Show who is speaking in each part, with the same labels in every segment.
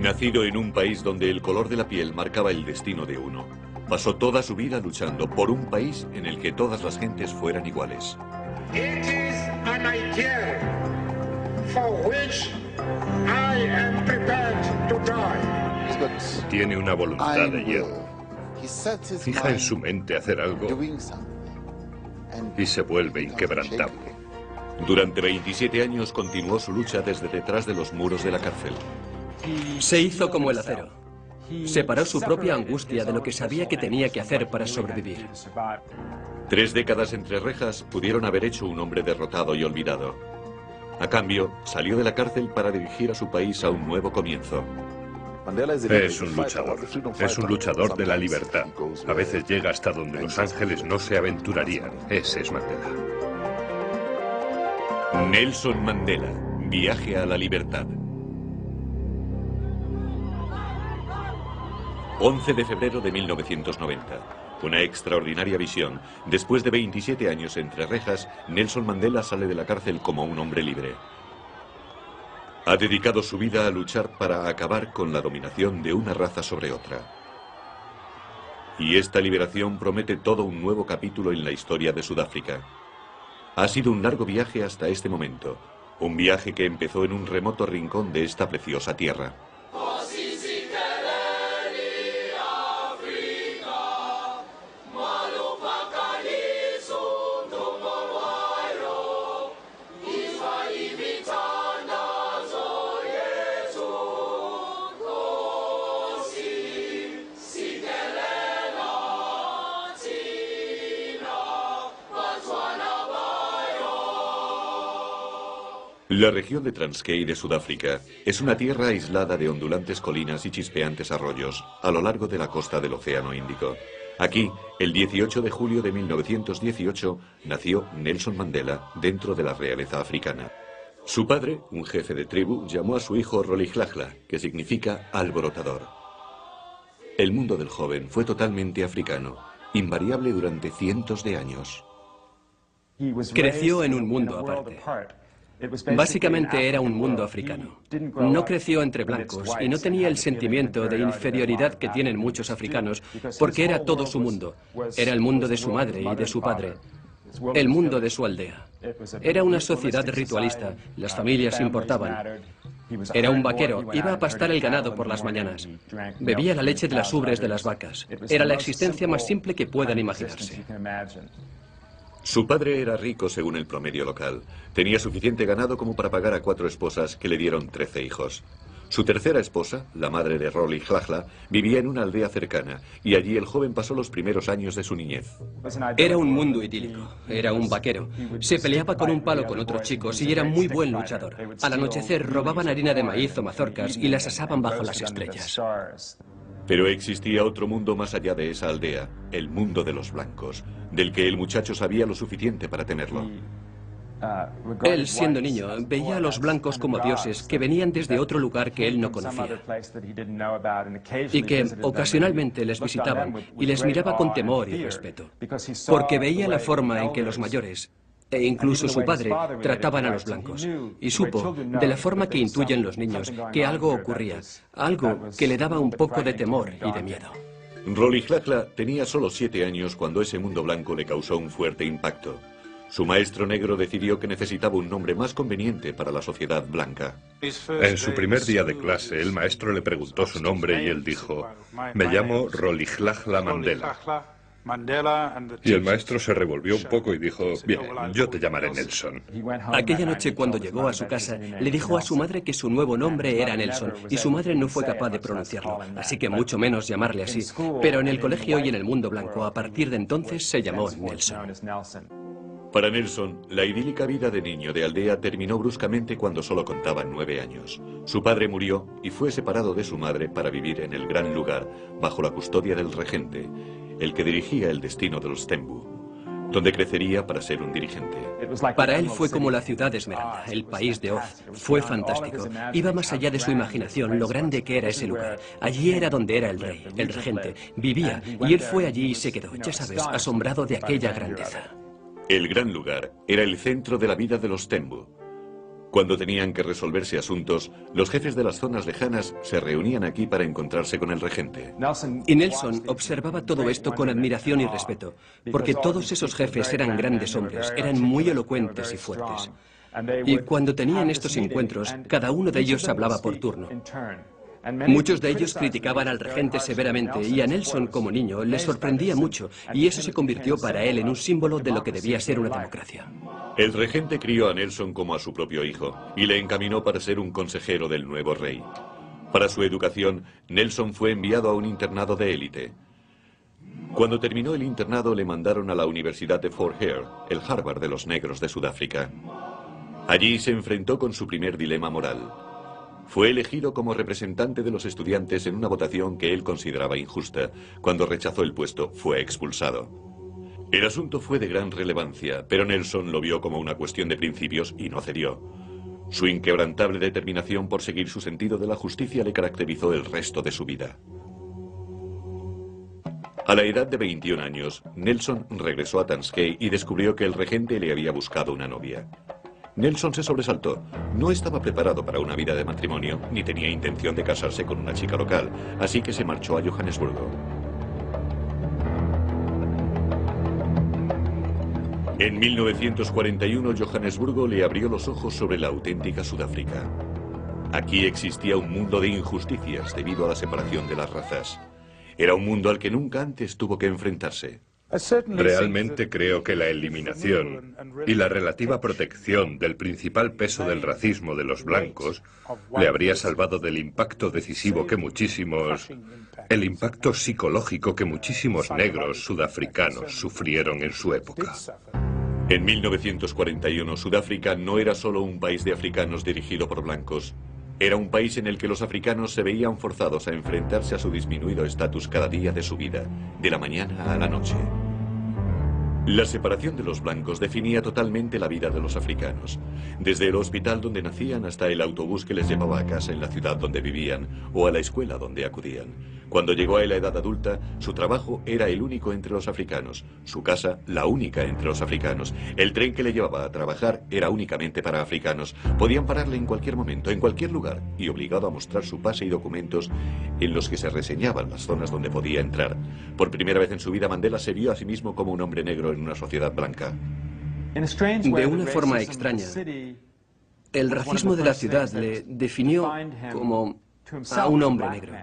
Speaker 1: Nacido en un país donde el color de la piel marcaba el destino de uno, pasó toda su vida luchando por un país en el que todas las gentes fueran iguales.
Speaker 2: It is an ideal for which I am prepared to die.
Speaker 3: Tiene una voluntad de hierro. Fija en su mente hacer algo y se vuelve inquebrantable.
Speaker 1: Durante 27 años continuó su lucha desde detrás de los muros de la cárcel.
Speaker 4: Se hizo como el acero. Separó su propia angustia de lo que sabía que tenía que hacer para sobrevivir.
Speaker 1: 3 décadas entre rejas pudieron haber hecho un hombre derrotado y olvidado. A cambio, salió de la cárcel para dirigir a su país a un nuevo comienzo.
Speaker 3: Es un luchador de la libertad. A veces llega hasta donde los ángeles no se aventurarían. Ese es Mandela.
Speaker 1: Nelson Mandela, viaje a la libertad. 11 de febrero de 1990. Una extraordinaria visión. Después de 27 años entre rejas, Nelson Mandela sale de la cárcel como un hombre libre. Ha dedicado su vida a luchar para acabar con la dominación de una raza sobre otra. Y esta liberación promete todo un nuevo capítulo en la historia de Sudáfrica. Ha sido un largo viaje hasta este momento. Un viaje que empezó en un remoto rincón de esta preciosa tierra. La región de Transkei de Sudáfrica es una tierra aislada de ondulantes colinas y chispeantes arroyos a lo largo de la costa del Océano Índico. Aquí, el 18 de julio de 1918, nació Nelson Mandela dentro de la realeza africana. Su padre, un jefe de tribu, llamó a su hijo Rolihlahla, que significa alborotador. El mundo del joven fue totalmente africano, invariable durante cientos de años.
Speaker 4: Creció en un mundo aparte. Básicamente era un mundo africano. No creció entre blancos y no tenía el sentimiento de inferioridad que tienen muchos africanos, porque era todo su mundo. Era el mundo de su madre y de su padre. El mundo de su aldea. Era una sociedad ritualista. Las familias importaban. Era un vaquero. Iba a pastar el ganado por las mañanas. Bebía la leche de las ubres de las vacas. Era la existencia más simple que puedan imaginarse.
Speaker 1: Su padre era rico según el promedio local. Tenía suficiente ganado como para pagar a 4 esposas que le dieron 13 hijos. Su tercera esposa, la madre de Rolihlahla, vivía en una aldea cercana y allí el joven pasó los primeros años de su niñez.
Speaker 4: Era un mundo idílico. Era un vaquero. Se peleaba con un palo con otros chicos y era muy buen luchador. Al anochecer robaban harina de maíz o mazorcas y las asaban bajo las estrellas.
Speaker 1: Pero existía otro mundo más allá de esa aldea, el mundo de los blancos, del que el muchacho sabía lo suficiente para temerlo.
Speaker 4: Él, siendo niño, veía a los blancos como dioses que venían desde otro lugar que él no conocía y que ocasionalmente les visitaban y les miraba con temor y respeto, porque veía la forma en que los mayores e incluso su padre trataban a los blancos, y supo, de la forma que intuyen los niños, que algo ocurría, algo que le daba un poco de temor y de miedo.
Speaker 1: Rolihlahla tenía solo 7 años cuando ese mundo blanco le causó un fuerte impacto. Su maestro negro decidió que necesitaba un nombre más conveniente para la sociedad blanca.
Speaker 3: En su primer día de clase, el maestro le preguntó su nombre y él dijo: "Me llamo Rolihlahla Mandela". Y el maestro se revolvió un poco y dijo: "Bien, yo te llamaré Nelson".
Speaker 4: Aquella noche, cuando llegó a su casa, le dijo a su madre que su nuevo nombre era Nelson, y su madre no fue capaz de pronunciarlo, así que mucho menos llamarle así. Pero en el colegio y en el mundo blanco, a partir de entonces, se llamó Nelson.
Speaker 1: Para Nelson, la idílica vida de niño de aldea terminó bruscamente cuando solo contaba 9 años. Su padre murió y fue separado de su madre para vivir en el gran lugar, bajo la custodia del regente, el que dirigía el destino de los Tembu, donde crecería para ser un dirigente.
Speaker 4: Para él fue como la ciudad de Esmeralda, el país de Oz. Fue fantástico. Iba más allá de su imaginación lo grande que era ese lugar. Allí era donde era el rey, el regente. Vivía, y él fue allí y se quedó, ya sabes, asombrado de aquella grandeza.
Speaker 1: El gran lugar era el centro de la vida de los Tembu. Cuando tenían que resolverse asuntos, los jefes de las zonas lejanas se reunían aquí para encontrarse con el regente.
Speaker 4: Y Nelson observaba todo esto con admiración y respeto, porque todos esos jefes eran grandes hombres, eran muy elocuentes y fuertes. Y cuando tenían estos encuentros, cada uno de ellos hablaba por turno. Muchos de ellos criticaban al regente severamente y a Nelson como niño le sorprendía mucho, y eso se convirtió para él en un símbolo de lo que debía ser una democracia.
Speaker 1: El regente crió a Nelson como a su propio hijo y le encaminó para ser un consejero del nuevo rey. Para su educación, Nelson fue enviado a un internado de élite. Cuando terminó el internado, le mandaron a la Universidad de Fort Hare, el Harvard de los negros de Sudáfrica. Allí se enfrentó con su primer dilema moral. Fue elegido como representante de los estudiantes en una votación que él consideraba injusta. Cuando rechazó el puesto, fue expulsado. El asunto fue de gran relevancia, pero Nelson lo vio como una cuestión de principios y no cedió. Su inquebrantable determinación por seguir su sentido de la justicia le caracterizó el resto de su vida. A la edad de 21 años, Nelson regresó a Transkei y descubrió que el regente le había buscado una novia. Nelson se sobresaltó. No estaba preparado para una vida de matrimonio, ni tenía intención de casarse con una chica local, así que se marchó a Johannesburgo. En 1941, Johannesburgo le abrió los ojos sobre la auténtica Sudáfrica. Aquí existía un mundo de injusticias debido a la separación de las razas. Era un mundo al que nunca antes tuvo que enfrentarse.
Speaker 3: Realmente creo que la eliminación y la relativa protección del principal peso del racismo de los blancos le habría salvado del impacto decisivo que el impacto psicológico que muchísimos negros sudafricanos sufrieron en su época.
Speaker 1: En 1941, Sudáfrica no era solo un país de africanos dirigido por blancos. Era un país en el que los africanos se veían forzados a enfrentarse a su disminuido estatus cada día de su vida, de la mañana a la noche. La separación de los blancos definía totalmente la vida de los africanos, desde el hospital donde nacían hasta el autobús que les llevaba a casa en la ciudad donde vivían o a la escuela donde acudían. Cuando llegó a la edad adulta, su trabajo era el único entre los africanos, su casa la única entre los africanos, el tren que le llevaba a trabajar era únicamente para africanos, podían pararle en cualquier momento, en cualquier lugar, y obligado a mostrar su pase y documentos en los que se reseñaban las zonas donde podía entrar. Por primera vez en su vida, Mandela se vio a sí mismo como un hombre negro en una sociedad blanca.
Speaker 4: De una forma extraña, el racismo de la ciudad le definió como a un hombre negro.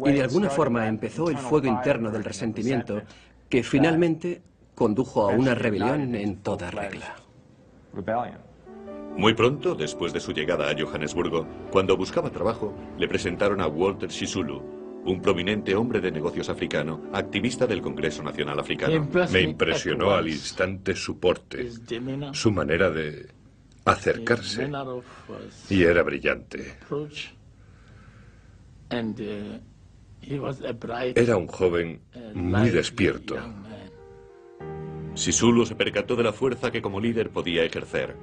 Speaker 4: Y de alguna forma empezó el fuego interno del resentimiento que finalmente condujo a una rebelión en toda regla.
Speaker 1: Muy pronto, después de su llegada a Johannesburgo, cuando buscaba trabajo, le presentaron a Walter Sisulu, un prominente hombre de negocios africano, activista del Congreso Nacional Africano.
Speaker 3: Me impresionó al instante su porte, su manera de acercarse, y era brillante. Era un joven muy despierto.
Speaker 1: Sisulu se percató de la fuerza que como líder podía ejercer.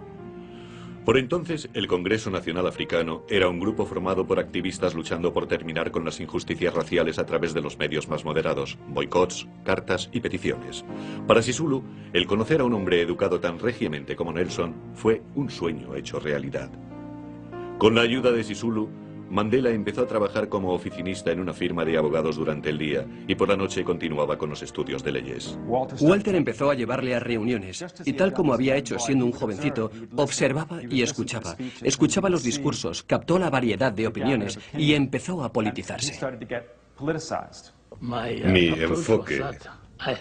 Speaker 1: Por entonces, el Congreso Nacional Africano era un grupo formado por activistas luchando por terminar con las injusticias raciales a través de los medios más moderados, boicots, cartas y peticiones. Para Sisulu, el conocer a un hombre educado tan regiamente como Nelson fue un sueño hecho realidad. Con la ayuda de Sisulu, Mandela empezó a trabajar como oficinista en una firma de abogados durante el día y por la noche continuaba con los estudios de leyes.
Speaker 4: Walter empezó a llevarle a reuniones y tal como había hecho siendo un jovencito, observaba y escuchaba. Escuchaba los discursos, captó la variedad de opiniones y empezó a politizarse.
Speaker 3: Mi enfoque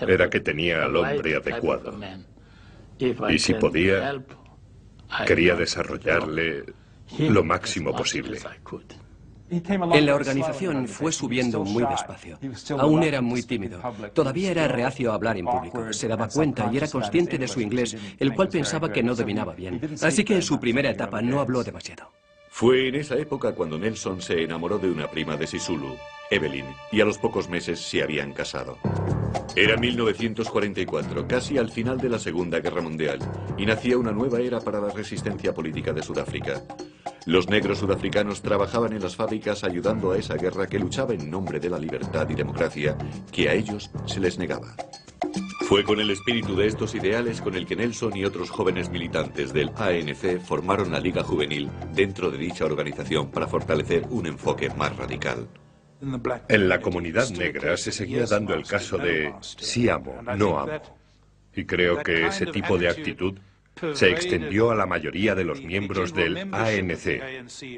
Speaker 3: era que tenía al hombre adecuado y si podía, quería desarrollarle lo máximo posible.
Speaker 4: En la organización fue subiendo muy despacio. Aún era muy tímido. Todavía era reacio a hablar en público. Se daba cuenta y era consciente de su inglés, el cual pensaba que no dominaba bien. Así que en su primera etapa no habló demasiado.
Speaker 1: Fue en esa época cuando Nelson se enamoró de una prima de Sisulu, Evelyn, y a los pocos meses se habían casado. Era 1944, casi al final de la Segunda Guerra Mundial, y nacía una nueva era para la resistencia política de Sudáfrica. Los negros sudafricanos trabajaban en las fábricas ayudando a esa guerra que luchaba en nombre de la libertad y democracia que a ellos se les negaba. Fue con el espíritu de estos ideales con el que Nelson y otros jóvenes militantes del ANC formaron la Liga Juvenil dentro de dicha organización para fortalecer un enfoque más radical.
Speaker 3: En la comunidad negra se seguía dando el caso de sí amo, no amo. Y creo que ese tipo de actitud se extendió a la mayoría de los miembros del ANC.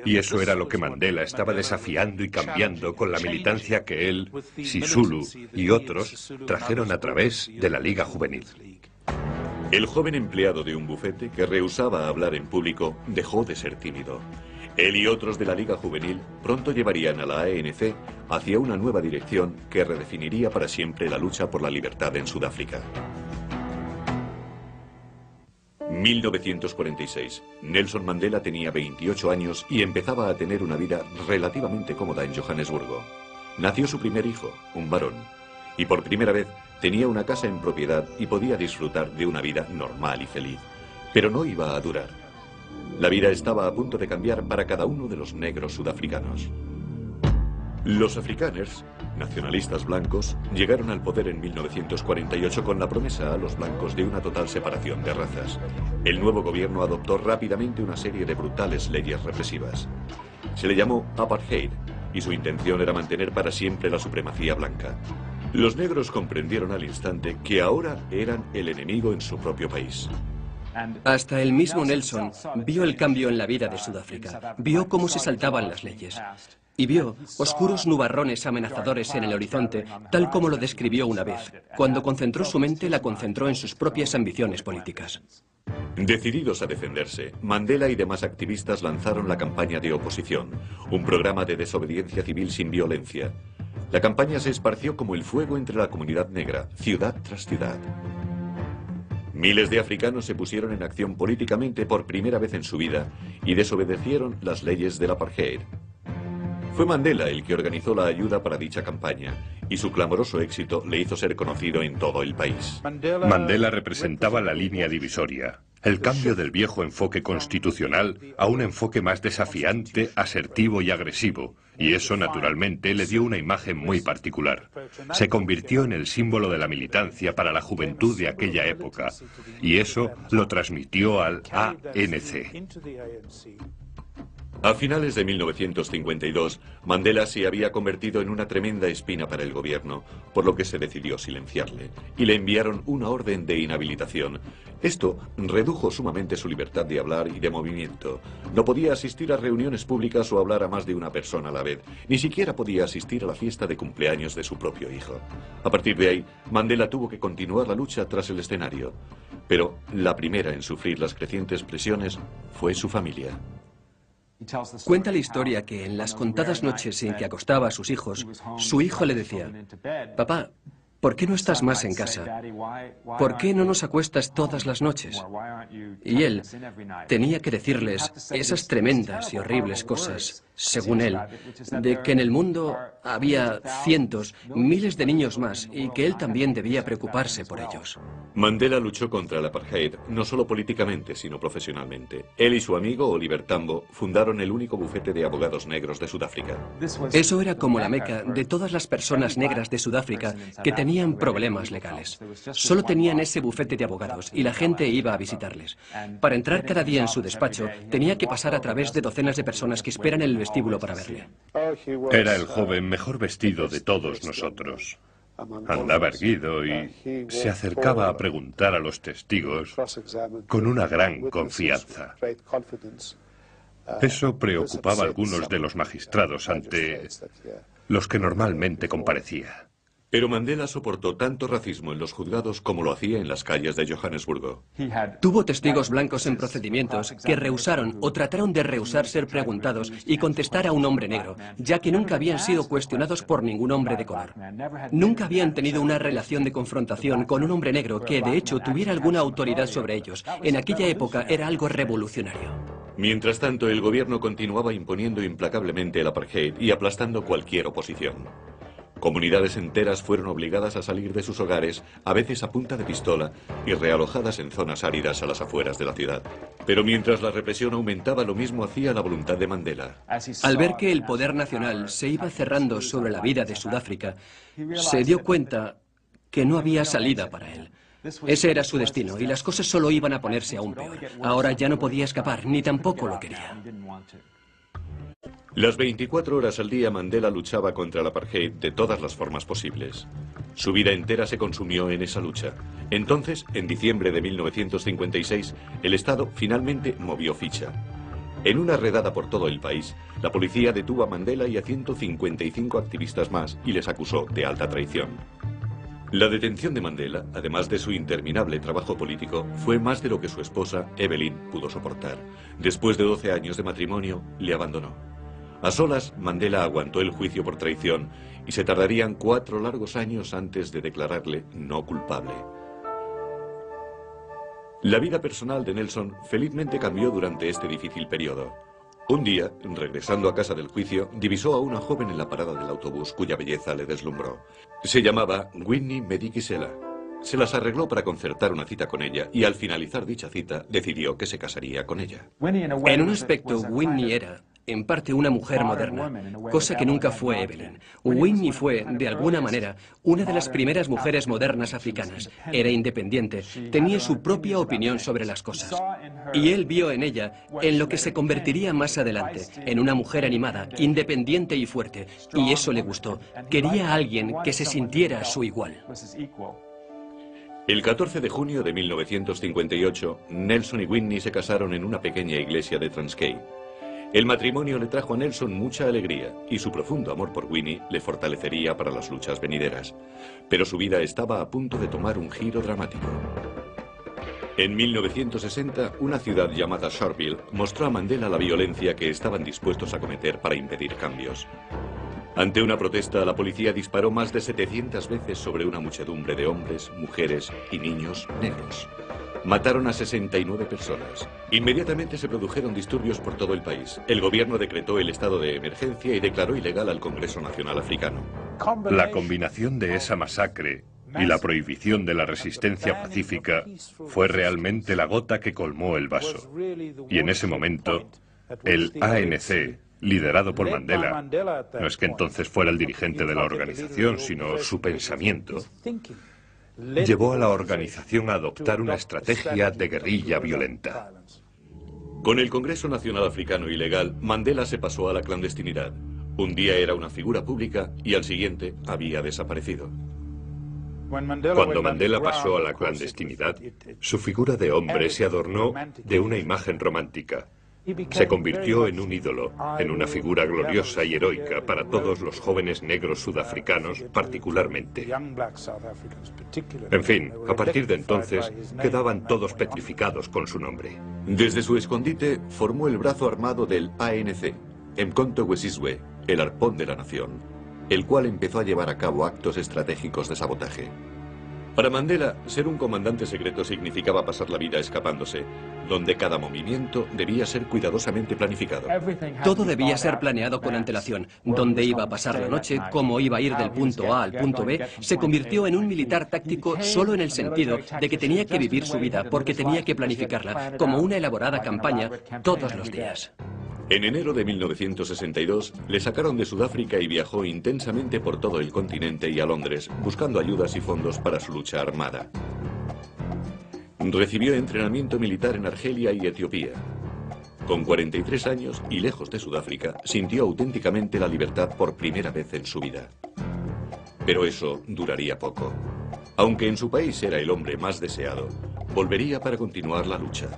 Speaker 3: Y eso era lo que Mandela estaba desafiando y cambiando con la militancia que él, Sisulu y otros trajeron a través de la Liga Juvenil.
Speaker 1: El joven empleado de un bufete que rehusaba hablar en público dejó de ser tímido. Él y otros de la Liga Juvenil pronto llevarían a la ANC hacia una nueva dirección que redefiniría para siempre la lucha por la libertad en Sudáfrica. 1946. Nelson Mandela tenía 28 años y empezaba a tener una vida relativamente cómoda en Johannesburgo. Nació su primer hijo, un varón, y por primera vez tenía una casa en propiedad y podía disfrutar de una vida normal y feliz. Pero no iba a durar. La vida estaba a punto de cambiar para cada uno de los negros sudafricanos. Los afrikaners, nacionalistas blancos, llegaron al poder en 1948 con la promesa a los blancos de una total separación de razas. El nuevo gobierno adoptó rápidamente una serie de brutales leyes represivas. Se le llamó apartheid y su intención era mantener para siempre la supremacía blanca. Los negros comprendieron al instante que ahora eran el enemigo en su propio país.
Speaker 4: Hasta el mismo Nelson vio el cambio en la vida de Sudáfrica, vio cómo se saltaban las leyes y vio oscuros nubarrones amenazadores en el horizonte, tal como lo describió una vez. Cuando concentró su mente, la concentró en sus propias ambiciones políticas.
Speaker 1: Decididos a defenderse, Mandela y demás activistas lanzaron la campaña de oposición, un programa de desobediencia civil sin violencia. La campaña se esparció como el fuego entre la comunidad negra, ciudad tras ciudad. Miles de africanos se pusieron en acción políticamente por primera vez en su vida y desobedecieron las leyes del apartheid. Fue Mandela el que organizó la ayuda para dicha campaña y su clamoroso éxito le hizo ser conocido en todo el país.
Speaker 3: Mandela representaba la línea divisoria, el cambio del viejo enfoque constitucional a un enfoque más desafiante, asertivo y agresivo, y eso naturalmente le dio una imagen muy particular. Se convirtió en el símbolo de la militancia para la juventud de aquella época, y eso lo transmitió al ANC.
Speaker 1: A finales de 1952, Mandela se había convertido en una tremenda espina para el gobierno, por lo que se decidió silenciarle, y le enviaron una orden de inhabilitación. Esto redujo sumamente su libertad de hablar y de movimiento. No podía asistir a reuniones públicas o hablar a más de una persona a la vez. Ni siquiera podía asistir a la fiesta de cumpleaños de su propio hijo. A partir de ahí, Mandela tuvo que continuar la lucha tras el escenario. Pero la primera en sufrir las crecientes presiones fue su familia.
Speaker 4: Cuenta la historia que en las contadas noches en que acostaba a sus hijos, su hijo le decía: «Papá, ¿por qué no estás más en casa? ¿Por qué no nos acuestas todas las noches?» Y él tenía que decirles esas tremendas y horribles cosas, según él, de que en el mundo había cientos, miles de niños más y que él también debía preocuparse por ellos.
Speaker 1: Mandela luchó contra el apartheid, no solo políticamente, sino profesionalmente. Él y su amigo Oliver Tambo fundaron el único bufete de abogados negros de Sudáfrica.
Speaker 4: Eso era como la meca de todas las personas negras de Sudáfrica que tenían problemas legales. Solo tenían ese bufete de abogados y la gente iba a visitarles. Para entrar cada día en su despacho, tenía que pasar a través de docenas de personas que esperan en el vestíbulo para verle.
Speaker 3: Era el joven mejor vestido de todos nosotros. Andaba erguido y se acercaba a preguntar a los testigos con una gran confianza. Eso preocupaba a algunos de los magistrados ante los que normalmente comparecía.
Speaker 1: Pero Mandela soportó tanto racismo en los juzgados como lo hacía en las calles de Johannesburgo.
Speaker 4: Tuvo testigos blancos en procedimientos que rehusaron o trataron de rehusar ser preguntados y contestar a un hombre negro, ya que nunca habían sido cuestionados por ningún hombre de color. Nunca habían tenido una relación de confrontación con un hombre negro que, de hecho, tuviera alguna autoridad sobre ellos. En aquella época era algo revolucionario.
Speaker 1: Mientras tanto, el gobierno continuaba imponiendo implacablemente el apartheid y aplastando cualquier oposición. Comunidades enteras fueron obligadas a salir de sus hogares, a veces a punta de pistola, y realojadas en zonas áridas a las afueras de la ciudad. Pero mientras la represión aumentaba, lo mismo hacía la voluntad de Mandela.
Speaker 4: Al ver que el poder nacional se iba cerrando sobre la vida de Sudáfrica, se dio cuenta que no había salida para él. Ese era su destino y las cosas solo iban a ponerse aún peor. Ahora ya no podía escapar, ni tampoco lo quería.
Speaker 1: Las 24 horas al día Mandela luchaba contra el apartheid de todas las formas posibles. Su vida entera se consumió en esa lucha. Entonces, en diciembre de 1956, el Estado finalmente movió ficha. En una redada por todo el país, la policía detuvo a Mandela y a 155 activistas más y les acusó de alta traición. La detención de Mandela, además de su interminable trabajo político, fue más de lo que su esposa, Evelyn, pudo soportar. Después de 12 años de matrimonio, le abandonó. A solas, Mandela aguantó el juicio por traición y se tardarían 4 largos años antes de declararle no culpable. La vida personal de Nelson felizmente cambió durante este difícil periodo. Un día, regresando a casa del juicio, divisó a una joven en la parada del autobús cuya belleza le deslumbró. Se llamaba Winnie Madikizela. Se las arregló para concertar una cita con ella y al finalizar dicha cita decidió que se casaría con ella.
Speaker 4: En un aspecto, Winnie era, en parte, una mujer moderna, cosa que nunca fue Evelyn. Winnie fue, de alguna manera, una de las primeras mujeres modernas africanas. Era independiente, tenía su propia opinión sobre las cosas. Y él vio en ella, en lo que se convertiría más adelante, en una mujer animada, independiente y fuerte. Y eso le gustó. Quería a alguien que se sintiera a su igual.
Speaker 1: El 14 de junio de 1958, Nelson y Winnie se casaron en una pequeña iglesia de Transkei. El matrimonio le trajo a Nelson mucha alegría y su profundo amor por Winnie le fortalecería para las luchas venideras. Pero su vida estaba a punto de tomar un giro dramático. En 1960, una ciudad llamada Sharpeville mostró a Mandela la violencia que estaban dispuestos a cometer para impedir cambios. Ante una protesta, la policía disparó más de 700 veces sobre una muchedumbre de hombres, mujeres y niños negros. Mataron a 69 personas. Inmediatamente se produjeron disturbios por todo el país. El gobierno decretó el estado de emergencia y declaró ilegal al Congreso Nacional Africano.
Speaker 3: La combinación de esa masacre y la prohibición de la resistencia pacífica fue realmente la gota que colmó el vaso. Y en ese momento, el ANC, liderado por Mandela, no es que entonces fuera el dirigente de la organización, sino su pensamiento, llevó a la organización a adoptar una estrategia de guerrilla violenta.
Speaker 1: Con el Congreso Nacional Africano ilegal, Mandela se pasó a la clandestinidad. Un día era una figura pública y al siguiente había desaparecido.
Speaker 3: Cuando Mandela pasó a la clandestinidad, su figura de hombre se adornó de una imagen romántica. Se convirtió en un ídolo, en una figura gloriosa y heroica para todos los jóvenes negros sudafricanos particularmente. En fin, a partir de entonces quedaban todos petrificados con su nombre.
Speaker 1: Desde su escondite formó el brazo armado del ANC, Mkhonto we Sizwe, el arpón de la nación, el cual empezó a llevar a cabo actos estratégicos de sabotaje. Para Mandela, ser un comandante secreto significaba pasar la vida escapándose, donde cada movimiento debía ser cuidadosamente planificado.
Speaker 4: Todo debía ser planeado con antelación. Dónde iba a pasar la noche, cómo iba a ir del punto A al punto B, se convirtió en un militar táctico solo en el sentido de que tenía que vivir su vida porque tenía que planificarla como una elaborada campaña todos los días.
Speaker 1: En enero de 1962, le sacaron de Sudáfrica y viajó intensamente por todo el continente y a Londres, buscando ayudas y fondos para su lucha armada. Recibió entrenamiento militar en Argelia y Etiopía. Con 43 años y lejos de Sudáfrica, sintió auténticamente la libertad por primera vez en su vida. Pero eso duraría poco. Aunque en su país era el hombre más deseado, volvería para continuar la lucha.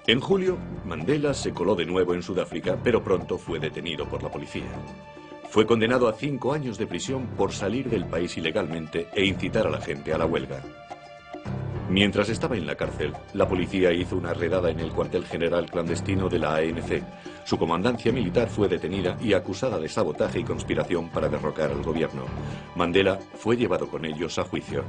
Speaker 1: En julio, Mandela se coló de nuevo en Sudáfrica, pero pronto fue detenido por la policía. Fue condenado a 5 años de prisión por salir del país ilegalmente e incitar a la gente a la huelga. Mientras estaba en la cárcel, la policía hizo una redada en el cuartel general clandestino de la ANC. Su comandancia militar fue detenida y acusada de sabotaje y conspiración para derrocar al gobierno. Mandela fue llevado con ellos a juicio.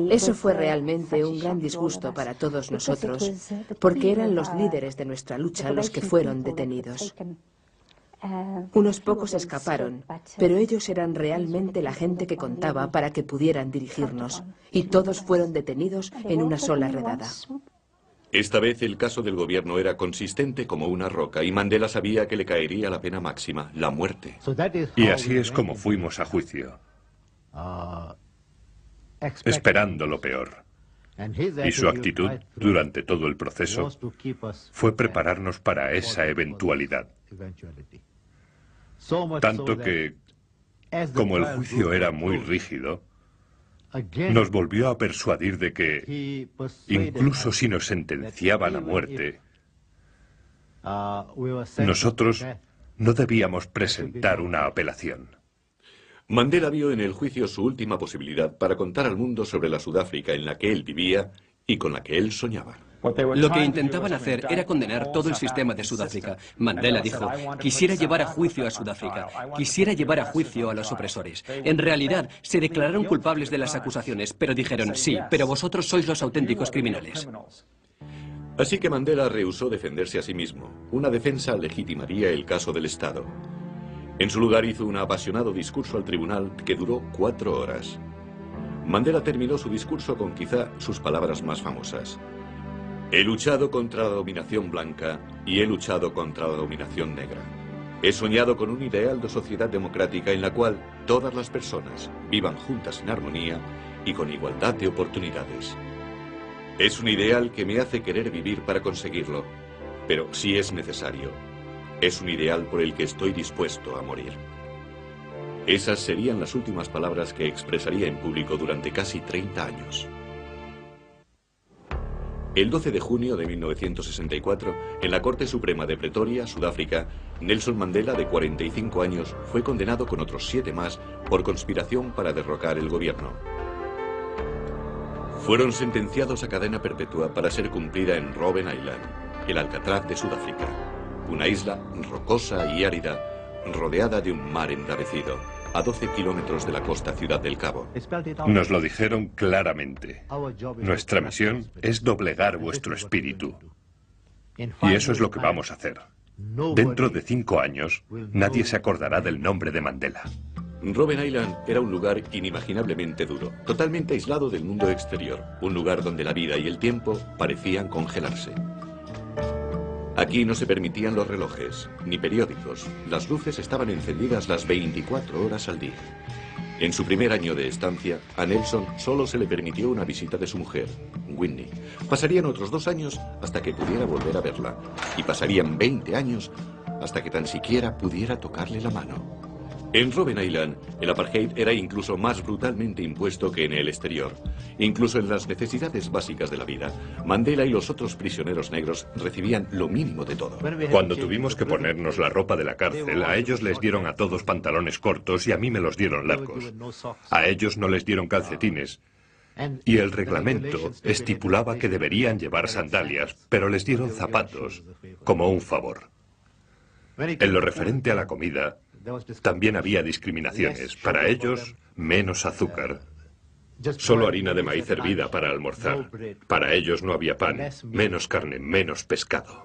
Speaker 5: Eso fue realmente un gran disgusto para todos nosotros, porque eran los líderes de nuestra lucha los que fueron detenidos. Unos pocos escaparon, pero ellos eran realmente la gente que contaba para que pudieran dirigirnos, y todos fueron detenidos en una sola redada.
Speaker 1: Esta vez el caso del gobierno era consistente como una roca y Mandela sabía que le caería la pena máxima, la muerte.
Speaker 3: Y así es como fuimos a juicio. esperando lo peor. Y su actitud durante todo el proceso fue prepararnos para esa eventualidad. Tanto que, como el juicio era muy rígido, nos volvió a persuadir de que, incluso si nos sentenciaban a muerte, nosotros no debíamos presentar una apelación.
Speaker 1: Mandela vio en el juicio su última posibilidad para contar al mundo sobre la Sudáfrica en la que él vivía y con la que él soñaba.
Speaker 4: Lo que intentaban hacer era condenar todo el sistema de Sudáfrica. Mandela dijo, quisiera llevar a juicio a Sudáfrica, quisiera llevar a juicio a los opresores. En realidad, se declararon culpables de las acusaciones, pero dijeron, sí, pero vosotros sois los auténticos criminales.
Speaker 1: Así que Mandela rehusó defenderse a sí mismo. Una defensa legitimaría el caso del Estado. En su lugar hizo un apasionado discurso al tribunal que duró 4 horas. Mandela terminó su discurso con quizá sus palabras más famosas. He luchado contra la dominación blanca y he luchado contra la dominación negra. He soñado con un ideal de sociedad democrática en la cual todas las personas vivan juntas en armonía y con igualdad de oportunidades. Es un ideal que me hace querer vivir para conseguirlo, pero si es necesario, es un ideal por el que estoy dispuesto a morir. Esas serían las últimas palabras que expresaría en público durante casi 30 años. El 12 de junio de 1964, en la Corte Suprema de Pretoria, Sudáfrica, Nelson Mandela, de 45 años, fue condenado con otros 7 más por conspiración para derrocar el gobierno. Fueron sentenciados a cadena perpetua para ser cumplida en Robben Island, el Alcatraz de Sudáfrica, una isla rocosa y árida, rodeada de un mar embravecido, a 12 kilómetros de la costa Ciudad del Cabo.
Speaker 3: Nos lo dijeron claramente. Nuestra misión es doblegar vuestro espíritu. Y eso es lo que vamos a hacer. Dentro de 5 años, nadie se acordará del nombre de Mandela.
Speaker 1: Robben Island era un lugar inimaginablemente duro, totalmente aislado del mundo exterior, un lugar donde la vida y el tiempo parecían congelarse. Aquí no se permitían los relojes, ni periódicos. Las luces estaban encendidas las 24 horas al día. En su primer año de estancia, a Nelson solo se le permitió una visita de su mujer, Winnie. Pasarían otros 2 años hasta que pudiera volver a verla. Y pasarían 20 años hasta que tan siquiera pudiera tocarle la mano. En Robben Island, el apartheid era incluso más brutalmente impuesto que en el exterior. Incluso en las necesidades básicas de la vida, Mandela y los otros prisioneros negros recibían lo mínimo de todo.
Speaker 3: Cuando tuvimos que ponernos la ropa de la cárcel, a ellos les dieron a todos pantalones cortos y a mí me los dieron largos. A ellos no les dieron calcetines. Y el reglamento estipulaba que deberían llevar sandalias, pero les dieron zapatos, como un favor. En lo referente a la comida, también había discriminaciones. Para ellos, menos azúcar. Solo harina de maíz hervida para almorzar. Para ellos no había pan, menos carne, menos pescado.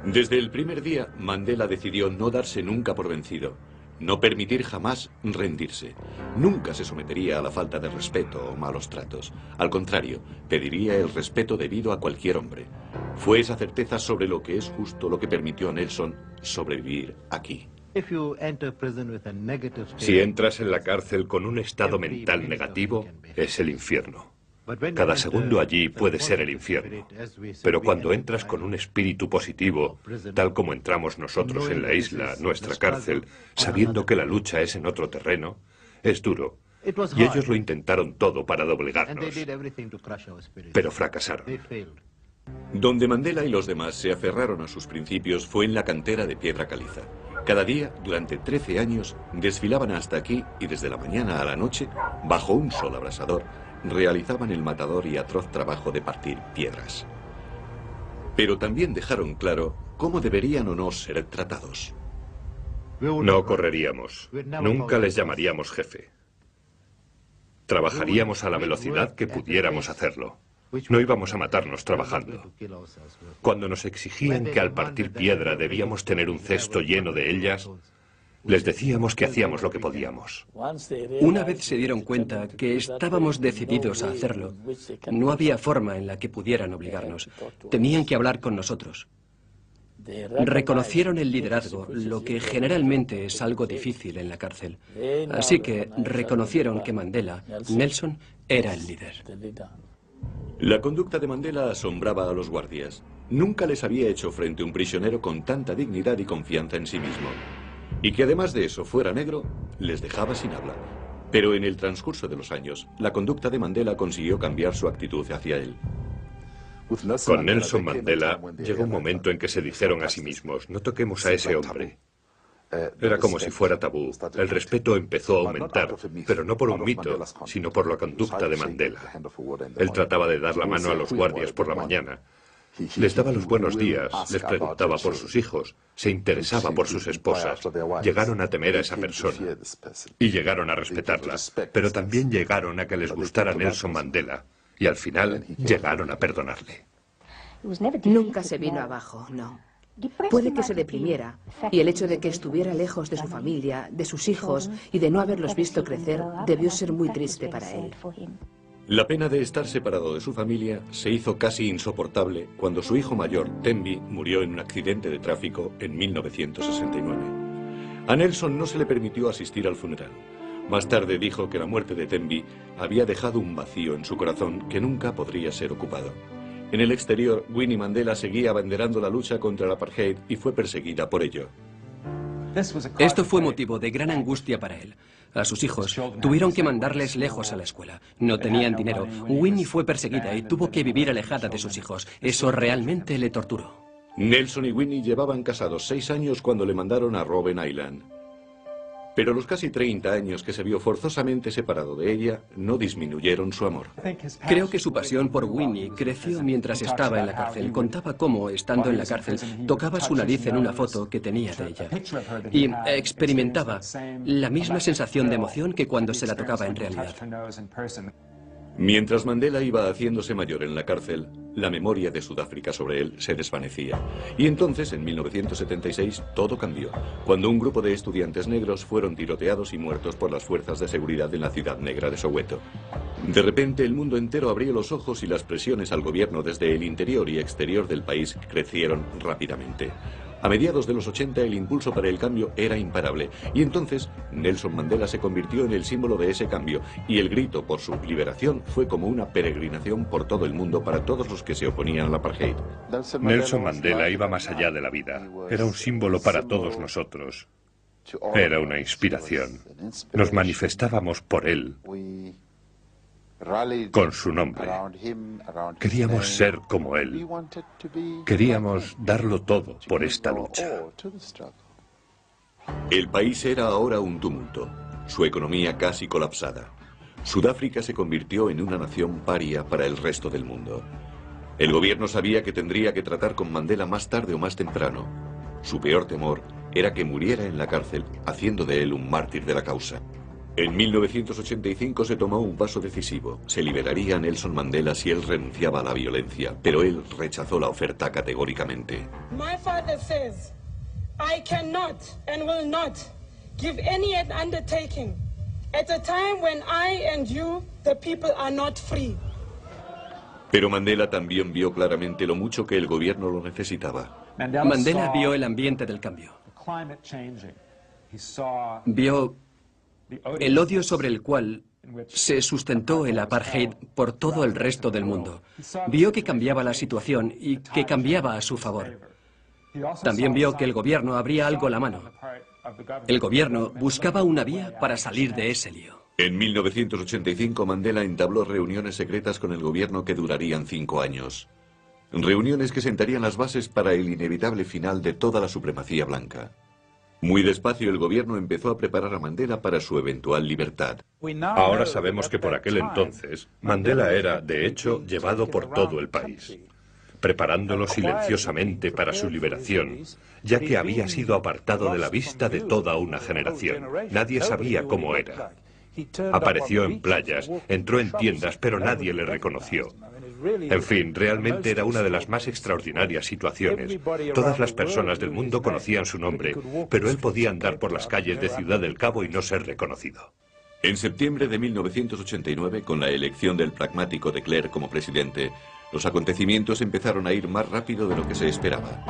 Speaker 1: Desde el primer día, Mandela decidió no darse nunca por vencido. No permitir jamás rendirse. Nunca se sometería a la falta de respeto o malos tratos. Al contrario, pediría el respeto debido a cualquier hombre. Fue esa certeza sobre lo que es justo lo que permitió a Nelson sobrevivir aquí.
Speaker 3: Si entras en la cárcel con un estado mental negativo, es el infierno. Cada segundo allí puede ser el infierno. Pero cuando entras con un espíritu positivo, tal como entramos nosotros en la isla, nuestra cárcel, sabiendo que la lucha es en otro terreno, es duro. Y ellos lo intentaron todo para doblegarnos. Pero fracasaron.
Speaker 1: Donde Mandela y los demás se aferraron a sus principios fue en la cantera de piedra caliza. Cada día, durante 13 años, desfilaban hasta aquí y desde la mañana a la noche, bajo un sol abrasador, realizaban el matador y atroz trabajo de partir piedras. Pero también dejaron claro cómo deberían o no ser tratados.
Speaker 3: No correríamos. Nunca les llamaríamos jefe. Trabajaríamos a la velocidad que pudiéramos hacerlo. No íbamos a matarnos trabajando. Cuando nos exigían que al partir piedra debíamos tener un cesto lleno de ellas, les decíamos que hacíamos lo que podíamos.
Speaker 4: Una vez se dieron cuenta que estábamos decididos a hacerlo, no había forma en la que pudieran obligarnos. Tenían que hablar con nosotros. Reconocieron el liderazgo, lo que generalmente es algo difícil en la cárcel. Así que reconocieron que Mandela, Nelson, era el líder.
Speaker 1: La conducta de Mandela asombraba a los guardias. Nunca les había hecho frente a un prisionero con tanta dignidad y confianza en sí mismo. Y que además de eso fuera negro, les dejaba sin habla. Pero en el transcurso de los años, la conducta de Mandela consiguió cambiar su actitud hacia él.
Speaker 3: Con Nelson Mandela llegó un momento en que se dijeron a sí mismos, no toquemos a ese hombre. Era como si fuera tabú. El respeto empezó a aumentar, pero no por un mito, sino por la conducta de Mandela. Él trataba de dar la mano a los guardias por la mañana. Les daba los buenos días, les preguntaba por sus hijos, se interesaba por sus esposas. Llegaron a temer a esa persona y llegaron a respetarla, pero también llegaron a que les gustara Nelson Mandela y al final llegaron a perdonarle.
Speaker 5: Nunca se vino abajo, no. Puede que se deprimiera, y el hecho de que estuviera lejos de su familia, de sus hijos y de no haberlos visto crecer debió ser muy triste para él.
Speaker 1: La pena de estar separado de su familia se hizo casi insoportable cuando su hijo mayor, Thembi, murió en un accidente de tráfico en 1969. A Nelson no se le permitió asistir al funeral. Más tarde dijo que la muerte de Thembi había dejado un vacío en su corazón que nunca podría ser ocupado. En el exterior, Winnie Mandela seguía abanderando la lucha contra el apartheid y fue perseguida por ello.
Speaker 4: Esto fue motivo de gran angustia para él. A sus hijos tuvieron que mandarles lejos a la escuela. No tenían dinero. Winnie fue perseguida y tuvo que vivir alejada de sus hijos. Eso realmente le torturó.
Speaker 1: Nelson y Winnie llevaban casados 6 años cuando le mandaron a Robben Island. Pero los casi 30 años que se vio forzosamente separado de ella no disminuyeron su amor.
Speaker 4: Creo que su pasión por Winnie creció mientras estaba en la cárcel. Contaba cómo, estando en la cárcel, tocaba su nariz en una foto que tenía de ella. Y experimentaba la misma sensación de emoción que cuando se la tocaba en realidad.
Speaker 1: Mientras Mandela iba haciéndose mayor en la cárcel, la memoria de Sudáfrica sobre él se desvanecía. Y entonces, en 1976, todo cambió, cuando un grupo de estudiantes negros fueron tiroteados y muertos por las fuerzas de seguridad en la ciudad negra de Soweto. De repente, el mundo entero abrió los ojos y las presiones al gobierno desde el interior y exterior del país crecieron rápidamente. A mediados de los 80 el impulso para el cambio era imparable y entonces Nelson Mandela se convirtió en el símbolo de ese cambio y el grito por su liberación fue como una peregrinación por todo el mundo para todos los que se oponían al apartheid.
Speaker 3: Nelson Mandela iba más allá de la vida. Era un símbolo para todos nosotros. Era una inspiración. Nos manifestábamos por él, con su nombre. Queríamos ser como él. Queríamos darlo todo por esta lucha.
Speaker 1: El país era ahora un tumulto, su economía casi colapsada. Sudáfrica se convirtió en una nación paria para el resto del mundo. El gobierno sabía que tendría que tratar con Mandela más tarde o más temprano. Su peor temor era que muriera en la cárcel, haciendo de él un mártir de la causa. En 1985 se tomó un paso decisivo. Se liberaría a Nelson Mandela si él renunciaba a la violencia, pero él rechazó la oferta categóricamente.
Speaker 6: My father says, I cannot and will not give any undertaking at a time when I and you, the people, are not free.
Speaker 1: Pero Mandela también vio claramente lo mucho que el gobierno lo necesitaba.
Speaker 4: Mandela vio el ambiente del cambio. Vio el odio sobre el cual se sustentó el apartheid por todo el resto del mundo. Vio que cambiaba la situación y que cambiaba a su favor. También vio que el gobierno abría algo a la mano. El gobierno buscaba una vía para salir de ese lío.
Speaker 1: En 1985 Mandela entabló reuniones secretas con el gobierno que durarían 5 años. Reuniones que sentarían las bases para el inevitable final de toda la supremacía blanca. Muy despacio el gobierno empezó a preparar a Mandela para su eventual libertad.
Speaker 3: Ahora sabemos que por aquel entonces Mandela era, de hecho, llevado por todo el país, preparándolo silenciosamente para su liberación, ya que había sido apartado de la vista de toda una generación. Nadie sabía cómo era. Apareció en playas, entró en tiendas, pero nadie le reconoció. En fin, realmente era una de las más extraordinarias situaciones. Todas las personas del mundo conocían su nombre, pero él podía andar por las calles de Ciudad del Cabo y no ser reconocido.
Speaker 1: En septiembre de 1989, con la elección del pragmático de Klerk como presidente, los acontecimientos empezaron a ir más rápido de lo que se esperaba.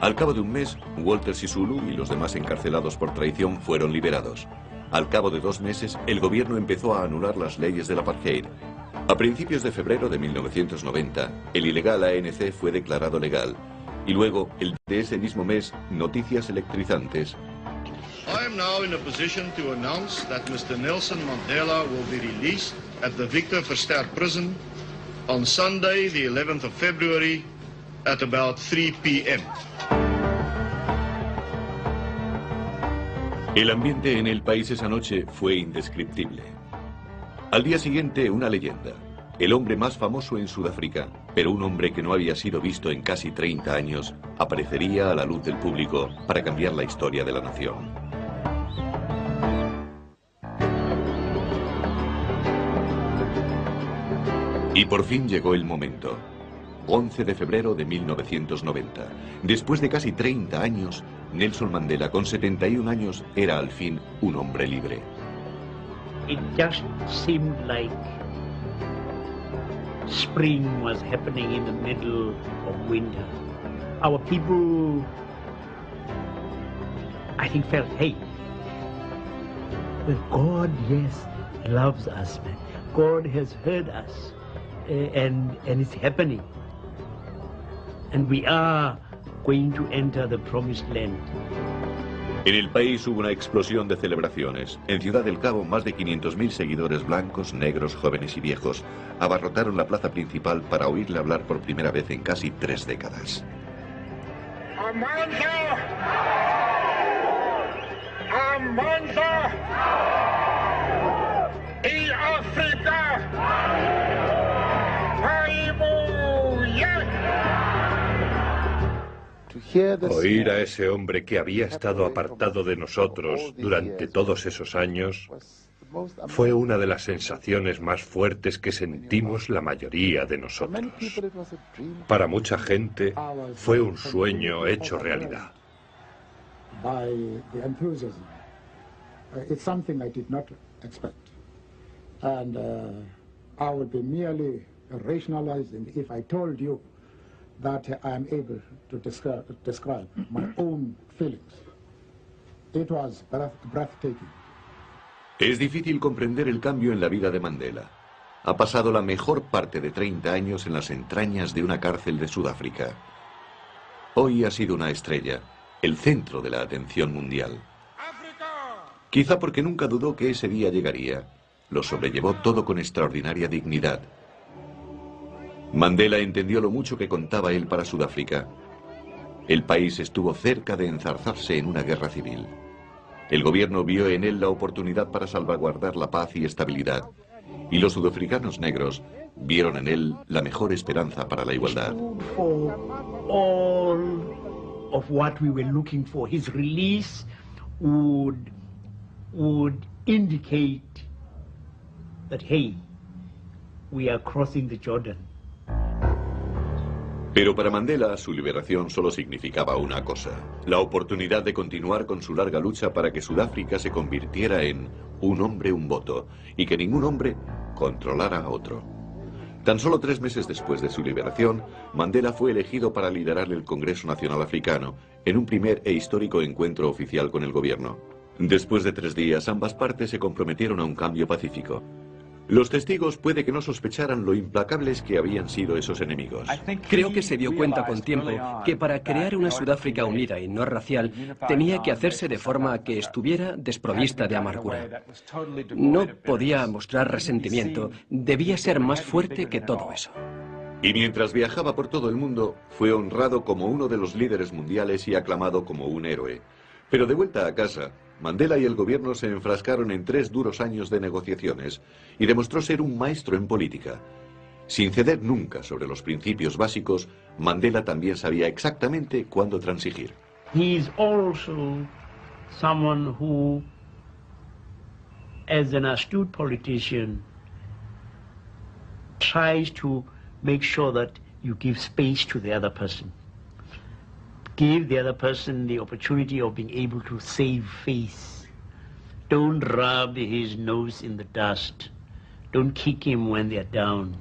Speaker 1: Al cabo de un mes, Walter Sisulu y los demás encarcelados por traición fueron liberados. Al cabo de 2 meses, el gobierno empezó a anular las leyes del apartheid. A principios de febrero de 1990, el ilegal ANC fue declarado legal. Y luego, el de ese mismo mes, noticias electrizantes.
Speaker 7: I am now in a position to announce that Mr. Nelson Mandela will be released at the Victor Verster prison on Sunday, the 11th of February, at about 3 p.m.
Speaker 1: El ambiente en el país esa noche fue indescriptible. Al día siguiente, una leyenda. El hombre más famoso en Sudáfrica, pero un hombre que no había sido visto en casi 30 años, aparecería a la luz del público para cambiar la historia de la nación. Y por fin llegó el momento. 11 de febrero de 1990. Después de casi 30 años, Nelson Mandela, con 71 años, era al fin un hombre libre.
Speaker 8: It just seemed like spring was happening in the middle of winter. Our people, I think, felt, hey, God, yes, loves us, man. God has heard us, and it's happening. And we are going to enter the promised land.
Speaker 1: En el país hubo una explosión de celebraciones. En Ciudad del Cabo, más de 500.000 seguidores blancos, negros, jóvenes y viejos abarrotaron la plaza principal para oírle hablar por primera vez en casi 3 décadas.
Speaker 2: Amandla! Amandla! Y África!
Speaker 3: Oír a ese hombre que había estado apartado de nosotros durante todos esos años fue una de las sensaciones más fuertes que sentimos la mayoría de nosotros. Para mucha gente fue un sueño hecho realidad.
Speaker 9: That I am able to describe my own feelings. It was breathtaking.
Speaker 1: Es difícil comprender el cambio en la vida de Mandela. Ha pasado la mejor parte de 30 años en las entrañas de una cárcel de Sudáfrica. Hoy ha sido una estrella, el centro de la atención mundial. Quizá porque nunca dudó que ese día llegaría, lo sobrellevó todo con extraordinaria dignidad. Mandela entendió lo mucho que contaba él para Sudáfrica. El país estuvo cerca de enzarzarse en una guerra civil. El gobierno vio en él la oportunidad para salvaguardar la paz y estabilidad. Y los sudafricanos negros vieron en él la mejor esperanza para la igualdad.
Speaker 8: All of what we were looking for, his release would indicate that, hey, we are crossing the Jordan.
Speaker 1: Pero para Mandela, su liberación solo significaba una cosa: la oportunidad de continuar con su larga lucha para que Sudáfrica se convirtiera en un hombre, un voto, y que ningún hombre controlara a otro. Tan solo 3 meses después de su liberación, Mandela fue elegido para liderar el Congreso Nacional Africano, en un primer e histórico encuentro oficial con el gobierno. Después de 3 días, ambas partes se comprometieron a un cambio pacífico. Los testigos puede que no sospecharan lo implacables que habían sido esos enemigos.
Speaker 4: Creo que se dio cuenta con tiempo que para crear una Sudáfrica unida y no racial tenía que hacerse de forma que estuviera desprovista de amargura. No podía mostrar resentimiento, debía ser más fuerte que todo eso.
Speaker 1: Y mientras viajaba por todo el mundo, fue honrado como uno de los líderes mundiales y aclamado como un héroe. Pero de vuelta a casa, Mandela y el gobierno se enfrascaron en 3 duros años de negociaciones y demostró ser un maestro en política. Sin ceder nunca sobre los principios básicos, Mandela también sabía exactamente cuándo transigir.
Speaker 8: He is also someone who, as an astute politician, tries to make sure that you give space to the other person. Give the other person the opportunity of being able to save face. Don't rub his nose in the dust. Don't kick him when they're down.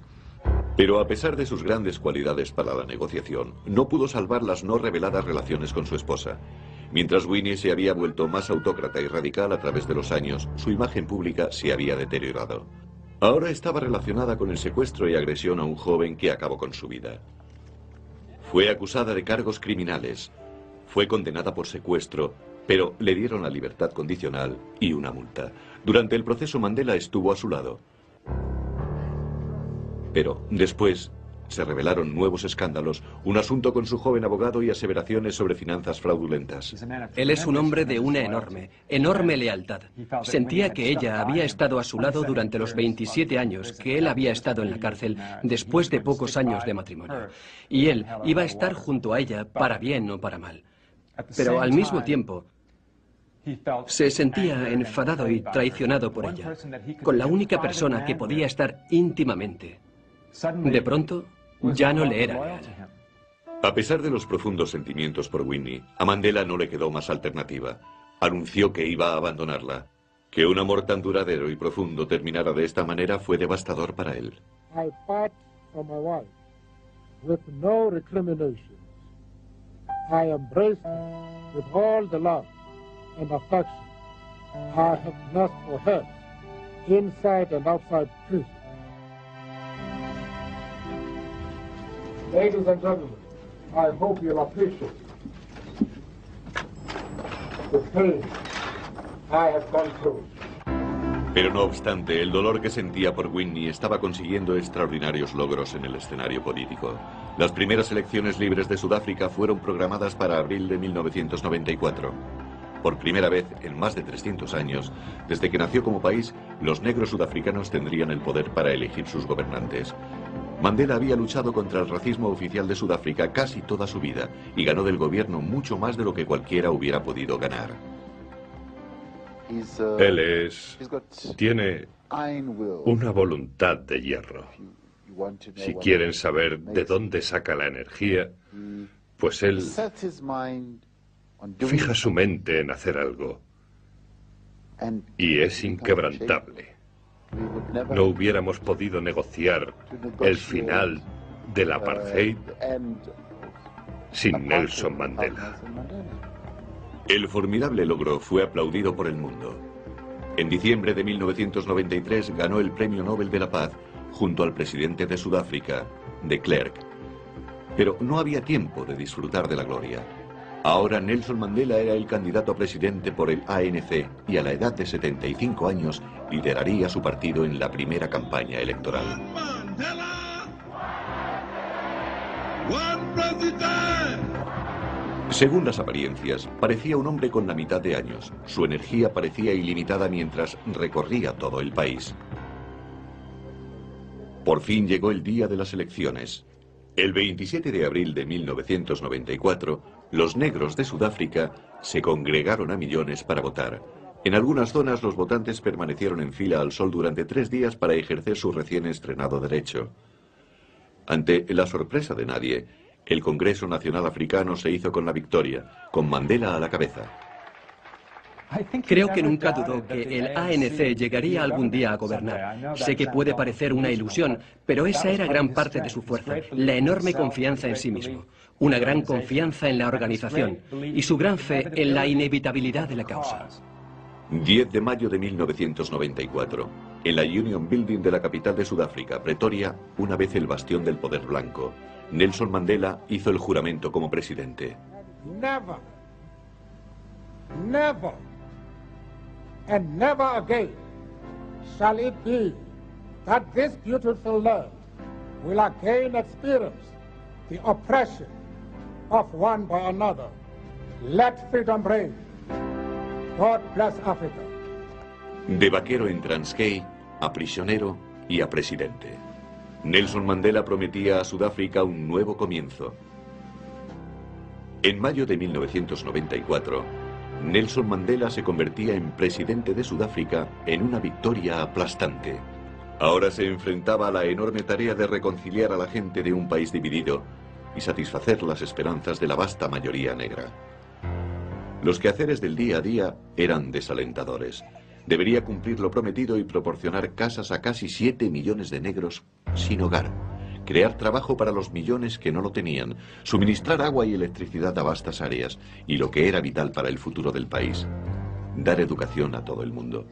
Speaker 1: Pero a pesar de sus grandes cualidades para la negociación, no pudo salvar las no reveladas relaciones con su esposa. Mientras Winnie se había vuelto más autócrata y radical a través de los años, su imagen pública se había deteriorado. Ahora estaba relacionada con el secuestro y agresión a un joven que acabó con su vida. Fue acusada de cargos criminales, fue condenada por secuestro, pero le dieron la libertad condicional y una multa. Durante el proceso, Mandela estuvo a su lado. Pero después se revelaron nuevos escándalos, un asunto con su joven abogado y aseveraciones sobre finanzas fraudulentas.
Speaker 4: Él es un hombre de una enorme lealtad. Sentía que ella había estado a su lado durante los 27 años que él había estado en la cárcel después de pocos años de matrimonio. Y él iba a estar junto a ella para bien o para mal. Pero al mismo tiempo, se sentía enfadado y traicionado por ella, con la única persona que podía estar íntimamente. De pronto, ya no le era leal.
Speaker 1: A pesar de los profundos sentimientos por Winnie, a Mandela no le quedó más alternativa. Anunció que iba a abandonarla. Que un amor tan duradero y profundo terminara de esta manera fue devastador para él.
Speaker 9: I part from my wife with no recriminations. I embrace her with all the love and affection I have nursed for her inside and outside prison. Ladies and gentlemen, I hope you'll appreciate the pain I have gone through.
Speaker 1: Pero no obstante, el dolor que sentía por Winnie estaba consiguiendo extraordinarios logros en el escenario político. Las primeras elecciones libres de Sudáfrica fueron programadas para abril de 1994. Por primera vez en más de 300 años, desde que nació como país, los negros sudafricanos tendrían el poder para elegir sus gobernantes. Mandela había luchado contra el racismo oficial de Sudáfrica casi toda su vida y ganó del gobierno mucho más de lo que cualquiera hubiera podido ganar.
Speaker 3: Él tiene una voluntad de hierro. Si quieren saber de dónde saca la energía, pues él fija su mente en hacer algo y es inquebrantable. No hubiéramos podido negociar el final del apartheid sin Nelson Mandela.
Speaker 1: El formidable logro fue aplaudido por el mundo. En diciembre de 1993 ganó el Premio Nobel de la Paz junto al presidente de Sudáfrica, de Klerk. Pero no había tiempo de disfrutar de la gloria. Ahora Nelson Mandela era el candidato a presidente por el ANC y a la edad de 75 años lideraría su partido en la primera campaña electoral. Según las apariencias, parecía un hombre con la mitad de años. Su energía parecía ilimitada mientras recorría todo el país. Por fin llegó el día de las elecciones. El 27 de abril de 1994, los negros de Sudáfrica se congregaron a millones para votar. En algunas zonas los votantes permanecieron en fila al sol durante 3 días para ejercer su recién estrenado derecho. Ante la sorpresa de nadie, el Congreso Nacional Africano se hizo con la victoria, con Mandela a la cabeza.
Speaker 4: Creo que nunca dudó que el ANC llegaría algún día a gobernar. Sé que puede parecer una ilusión, pero esa era gran parte de su fuerza, la enorme confianza en sí mismo, una gran confianza en la organización y su gran fe en la inevitabilidad de la causa.
Speaker 1: 10 de mayo de 1994, en la Union Building de la capital de Sudáfrica, Pretoria, una vez el bastión del poder blanco, Nelson Mandela hizo el juramento como presidente.
Speaker 9: Never, never, and never again shall it be that this beautiful land will again experience the oppression of one by another. Let freedom reign. God bless Africa.
Speaker 1: De vaquero en Transkei, a prisionero y a presidente. Nelson Mandela prometía a Sudáfrica un nuevo comienzo. En mayo de 1994, Nelson Mandela se convertía en presidente de Sudáfrica en una victoria aplastante. Ahora se enfrentaba a la enorme tarea de reconciliar a la gente de un país dividido y satisfacer las esperanzas de la vasta mayoría negra. Los quehaceres del día a día eran desalentadores. Debería cumplir lo prometido y proporcionar casas a casi 7 millones de negros sin hogar, crear trabajo para los millones que no lo tenían, suministrar agua y electricidad a vastas áreas y lo que era vital para el futuro del país, dar educación a todo el mundo.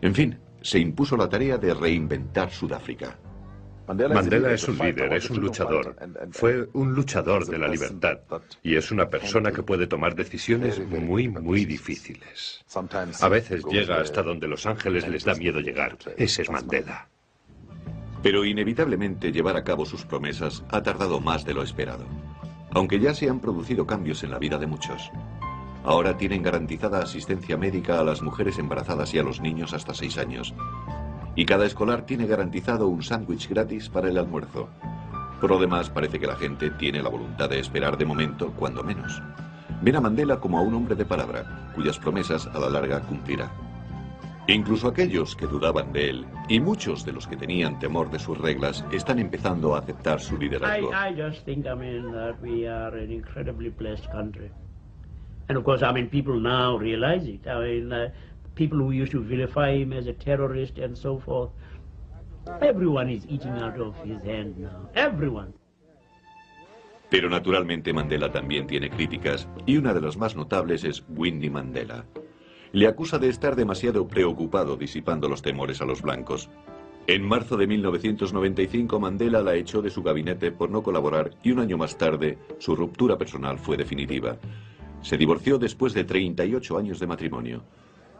Speaker 1: En fin, se impuso la tarea de reinventar Sudáfrica.
Speaker 3: Mandela es un líder, es un luchador. Fue un luchador de la libertad y es una persona que puede tomar decisiones muy, muy difíciles. A veces llega hasta donde los ángeles les da miedo llegar. Ese es Mandela.
Speaker 1: Pero inevitablemente llevar a cabo sus promesas ha tardado más de lo esperado, aunque ya se han producido cambios en la vida de muchos. Ahora tienen garantizada asistencia médica a las mujeres embarazadas y a los niños hasta 6 años. Y cada escolar tiene garantizado un sándwich gratis para el almuerzo. Por lo demás, parece que la gente tiene la voluntad de esperar de momento, cuando menos. Ven a Mandela como a un hombre de palabra, cuyas promesas a la larga cumplirá. Incluso aquellos que dudaban de él, y muchos de los que tenían temor de sus reglas, están empezando a aceptar su liderazgo.
Speaker 8: I just think, that we are an incredibly blessed country. And of course, people now realize it. People who used to vilify him as a terrorist and so forth, everyone is eating out of his hand now. Everyone.
Speaker 1: Pero naturalmente Mandela también tiene críticas, y una de las más notables es Winnie Mandela. Le acusa de estar demasiado preocupado disipando los temores a los blancos. En marzo de 1995 Mandela la echó de su gabinete por no colaborar y un año más tarde su ruptura personal fue definitiva. Se divorció después de 38 años de matrimonio.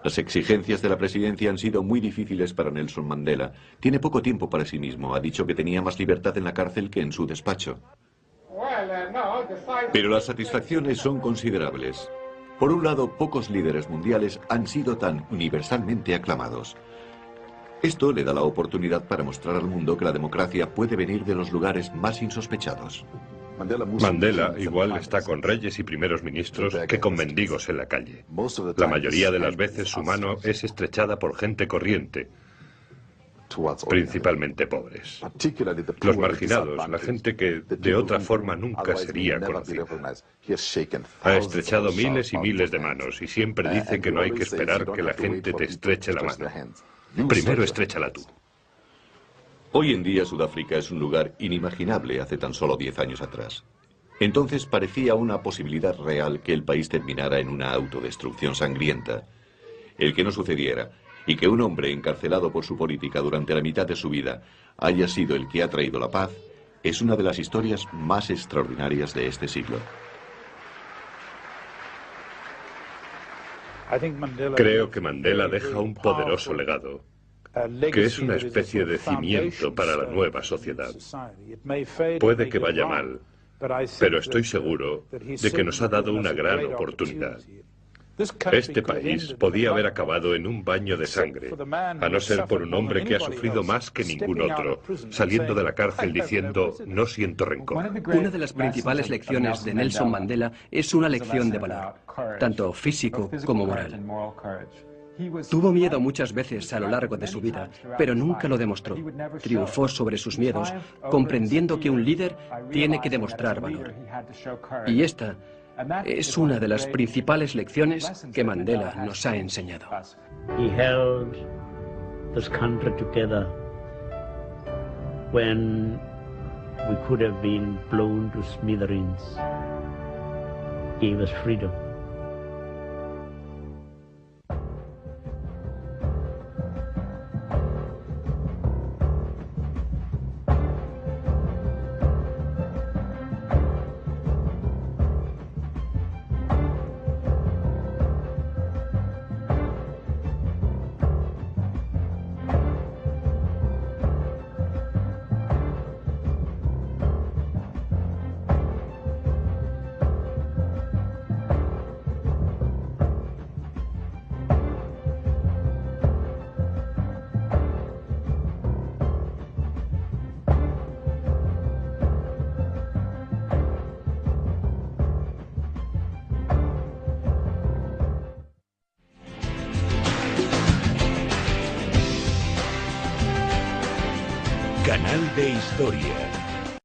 Speaker 1: Las exigencias de la presidencia han sido muy difíciles para Nelson Mandela. Tiene poco tiempo para sí mismo. Ha dicho que tenía más libertad en la cárcel que en su despacho. Pero las satisfacciones son considerables. Por un lado, pocos líderes mundiales han sido tan universalmente aclamados. Esto le da la oportunidad para mostrar al mundo que la democracia puede venir de los lugares más insospechados.
Speaker 3: Mandela igual está con reyes y primeros ministros que con mendigos en la calle. La mayoría de las veces su mano es estrechada por gente corriente, principalmente pobres. Los marginados, la gente que de otra forma nunca sería conocida. Ha estrechado miles y miles de manos y siempre dice que no hay que esperar que la gente te estreche la mano. Primero estréchala tú.
Speaker 1: Hoy en día Sudáfrica es un lugar inimaginable hace tan solo 10 años atrás. Entonces parecía una posibilidad real que el país terminara en una autodestrucción sangrienta. El que no sucediera y que un hombre encarcelado por su política durante la mitad de su vida haya sido el que ha traído la paz es una de las historias más extraordinarias de este siglo.
Speaker 3: Creo que Mandela deja un poderoso legado, que es una especie de cimiento para la nueva sociedad. Puede que vaya mal, pero estoy seguro de que nos ha dado una gran oportunidad. Este país podía haber acabado en un baño de sangre, a no ser por un hombre que ha sufrido más que ningún otro, saliendo de la cárcel diciendo, no siento rencor.
Speaker 4: Una de las principales lecciones de Nelson Mandela es una lección de valor, tanto físico como moral. Tuvo miedo muchas veces a lo largo de su vida, pero nunca lo demostró. Triunfó sobre sus miedos, comprendiendo que un líder tiene que demostrar valor. Y esta es una de las principales lecciones que Mandela nos ha enseñado.
Speaker 8: He held this country together when we could have been blown to smithereens. Gave us freedom.
Speaker 10: Canal de Historia.